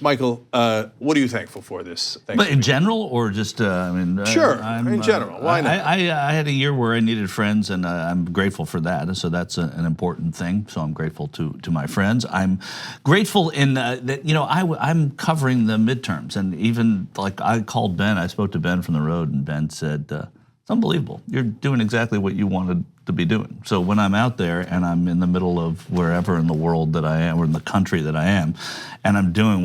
Michael, what are you thankful for this? But in general, or just I mean, sure, in general. Why not? I had a year where I needed friends, and I'm grateful for that. So that's an important thing. So I'm grateful to my friends. I'm grateful in that I'm covering the midterms, and even like I called Ben. I spoke to Ben from the road, and Ben said, "It's unbelievable. You're doing exactly what you wanted to be doing." So when I'm out there and I'm in the middle of wherever in the world that I am, or in the country that I am, and I'm doing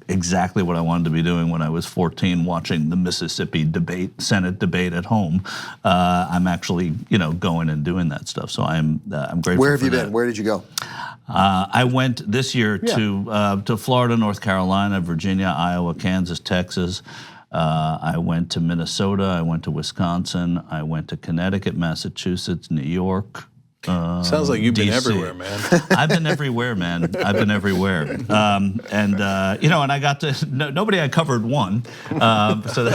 exactly what I wanted to be doing when I was 14, watching the Mississippi Senate debate at home, I'm actually going and doing that stuff. So I'm grateful. Where have you that. been? Where did you go? I went this year to Florida, North Carolina, Virginia, Iowa, Kansas, Texas. I went to Minnesota, I went to Wisconsin, I went to Connecticut, Massachusetts, New York. Sounds like you've been DC. Everywhere, man. I've been everywhere, man. I've been everywhere. And I got to, nobody I covered won. So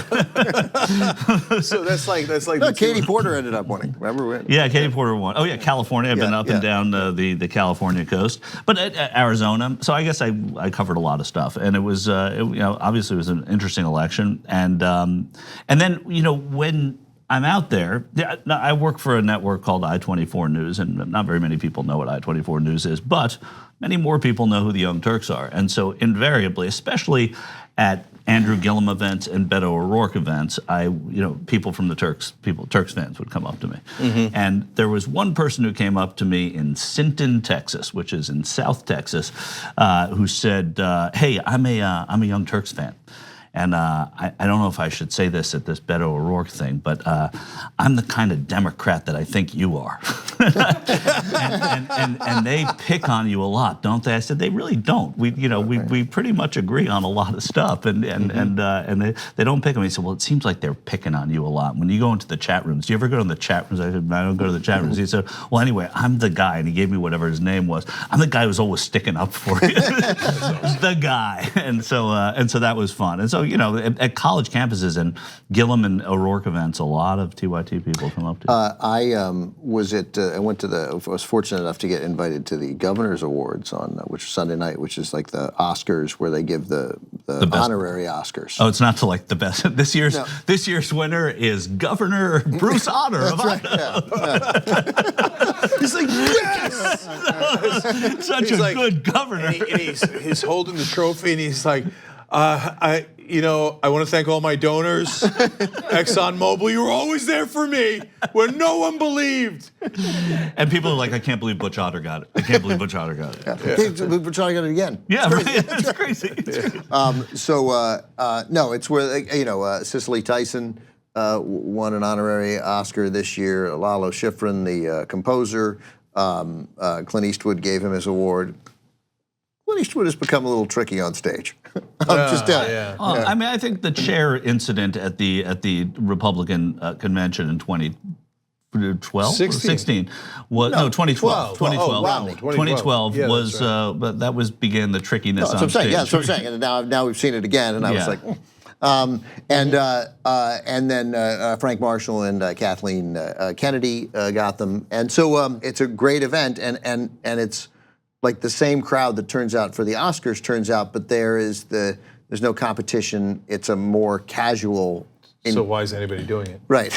that's like. No, Katie Porter ended up winning. Remember? Yeah, Katie Porter won. Oh yeah, California. I've been up and down the California coast, but Arizona. So I guess I covered a lot of stuff, and it was obviously it was an interesting election, and then when I'm out there. I work for a network called I-24 News, and not very many people know what I-24 News is, but many more people know who the Young Turks are. And so invariably, especially at Andrew Gillum events and Beto O'Rourke events, people from the Turks fans would come up to me. Mm-hmm. And there was one person who came up to me in Sinton, Texas, which is in South Texas, who said, "Hey, I'm a Young Turks fan. And I don't know if I should say this at this Beto O'Rourke thing, but I'm the kind of Democrat that I think you are." and they pick on you a lot, don't they? I said, they really don't. We pretty much agree on a lot of stuff, and they don't pick on me. He said, well, it seems like they're picking on you a lot. When you go into the chat rooms, do you ever go to the chat rooms? I said, I don't go to the chat rooms. He said, well, anyway, I'm the guy, and he gave me whatever his name was. I'm the guy who's always sticking up for you. The guy. And so that was fun. And so, at college campuses and Gillum and O'Rourke events, a lot of TYT people come up to you. I was fortunate enough to get invited to the Governor's Awards which is Sunday night, which is like the Oscars where they give the honorary Oscars. Oh, it's not to like the best. This year's winner is Governor Bruce Otter of Idaho. Yeah. He's like, yes! Such a good governor. And he's holding the trophy, and he's like, I want to thank all my donors. ExxonMobil, you were always there for me when no one believed. And people are like, I can't believe Butch Otter got it. I can't believe Butch Otter got it. Yeah. Butch Otter got it again. Yeah, right. It's crazy. It's where Cicely Tyson won an honorary Oscar this year. Lalo Schifrin, the composer, Clint Eastwood gave him his award. Clint Eastwood has become a little tricky on stage. I mean, I think the chair incident at the Republican convention in 2012, 16 was 2012. 2012 was, but that began the trickiness on stage. Yeah, that's what I'm saying. And now we've seen it again, and I was like. And then Frank Marshall and Kathleen Kennedy got them, and so it's a great event, and it's like the same crowd that turns out for the Oscars turns out, but there's no competition. It's a more casual. So why is anybody doing it? Right.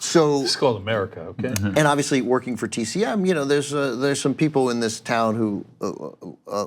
So it's called America, okay? And obviously, working for TCM, there's some people in this town who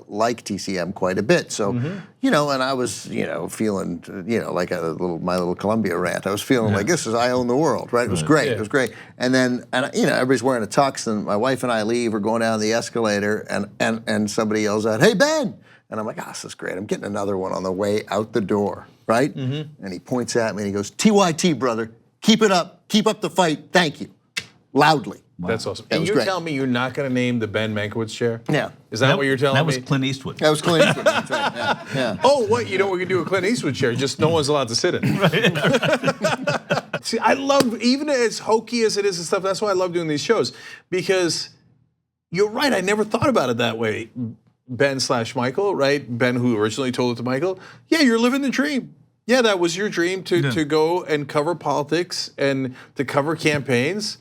like TCM quite a bit. So and I was feeling like my little Columbia rant. I was feeling like I own the world, right? It was great. Yeah. It was great. And then everybody's wearing a tux, and my wife and I leave. We're going down the escalator, and somebody yells out, "Hey, Ben!" And I'm like, this is great. I'm getting another one on the way out the door, right? Mm-hmm. And he points at me and he goes, "TYT, brother, keep it up. Keep up the fight. Thank you." Loudly. Wow. That's awesome. And you're telling me you're not going to name the Ben Mankiewicz chair? Yeah. Is that what you're telling me? That was Clint Eastwood. That was Clint Eastwood. That's right. Yeah. Oh, what? You know what we can do a Clint Eastwood chair? Just no one's allowed to sit in. Right. See, I love, even as hokey as it is and stuff, that's why I love doing these shows. Because you're right, I never thought about it that way. Ben/Michael, right? Ben, who originally told it to Michael. Yeah, you're living the dream. Yeah, that was your dream to go and cover politics and to cover campaigns.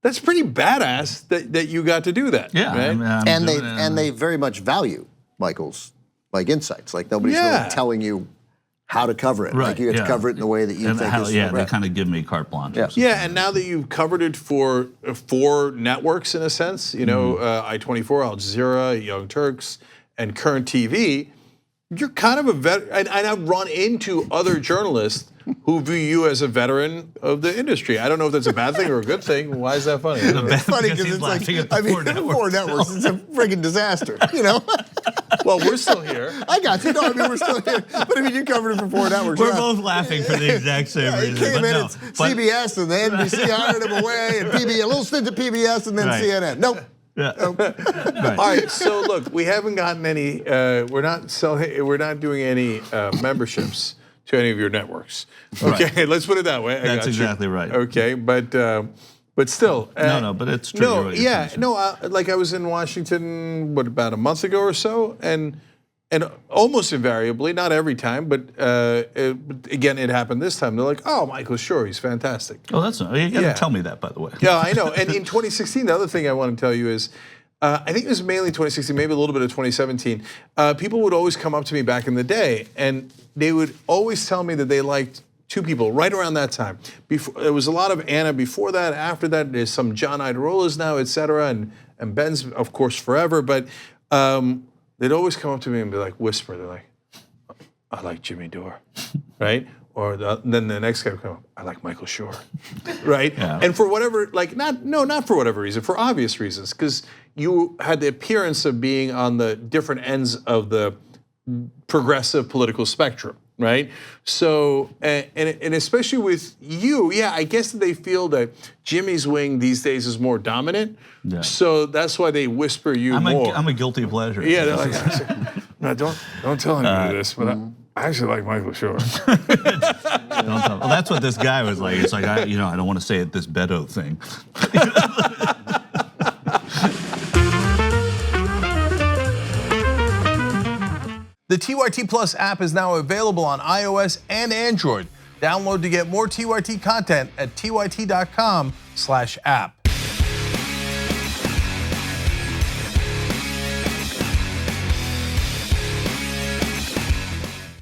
That's pretty badass that you got to do that. Yeah, right? And they very much value Michael's like insights. Like nobody's really telling you how to cover it. Right, Like you have to cover it in the way that you think is they kind of give me carte blanche. Yeah, and now that you've covered it for 4 networks in a sense, you know, I-24, Al Jazeera, Young Turks, and Current TV, you're kind of a veteran. And I've run into other journalists who view you as a veteran of the industry. I don't know if that's a bad thing or a good thing. Why is that funny? It's funny because it's like, I mean, 4 networks, it's a friggin' disaster, you know? Well, we're still here. I got you. No, I mean, we're still here. But I mean, you covered it for 4 networks. We're both laughing for the exact same reason. He came in, it's CBS, and the NBC hired him away, and a little stint at PBS, and then CNN. Nope. Yeah. All right. So look, we haven't gotten any. We're not doing any memberships to any of your networks. Okay, Right. Let's put it that way. That's exactly right. Okay, but still. But it's true. No, yeah, no. Like I was in Washington, about a month ago or so, and almost invariably, not every time, but again, it happened this time. They're like, "Oh, Michael Shure, he's fantastic." Oh, you got to tell me that, by the way. Yeah, I know. And in 2016, the other thing I want to tell you is, I think it was mainly 2016, maybe a little bit of 2017. People would always come up to me back in the day, and they would always tell me that they liked 2 people right around that time. There was a lot of Anna before that. After that, there's some John Idarolas now, et cetera, and Ben's, of course, forever. But they'd always come up to me and be like, whisper. They're like, I like Jimmy Dore, right? Or then the next guy would come up, I like Michael Shure, right? Yeah. And for whatever, not for whatever reason, for obvious reasons, because you had the appearance of being on the different ends of the progressive political spectrum, right? So, and especially with you, yeah, I guess that they feel that Jimmy's wing these days is more dominant. Yeah. So that's why they whisper you more. I'm a guilty pleasure. Yeah, they're like, no, don't tell anybody this, but I actually like Michael Shure. Well, that's what this guy was like. It's like, I don't want to say it, this Beto thing. The TYT Plus app is now available on iOS and Android. Download to get more TYT content at tyt.com/app.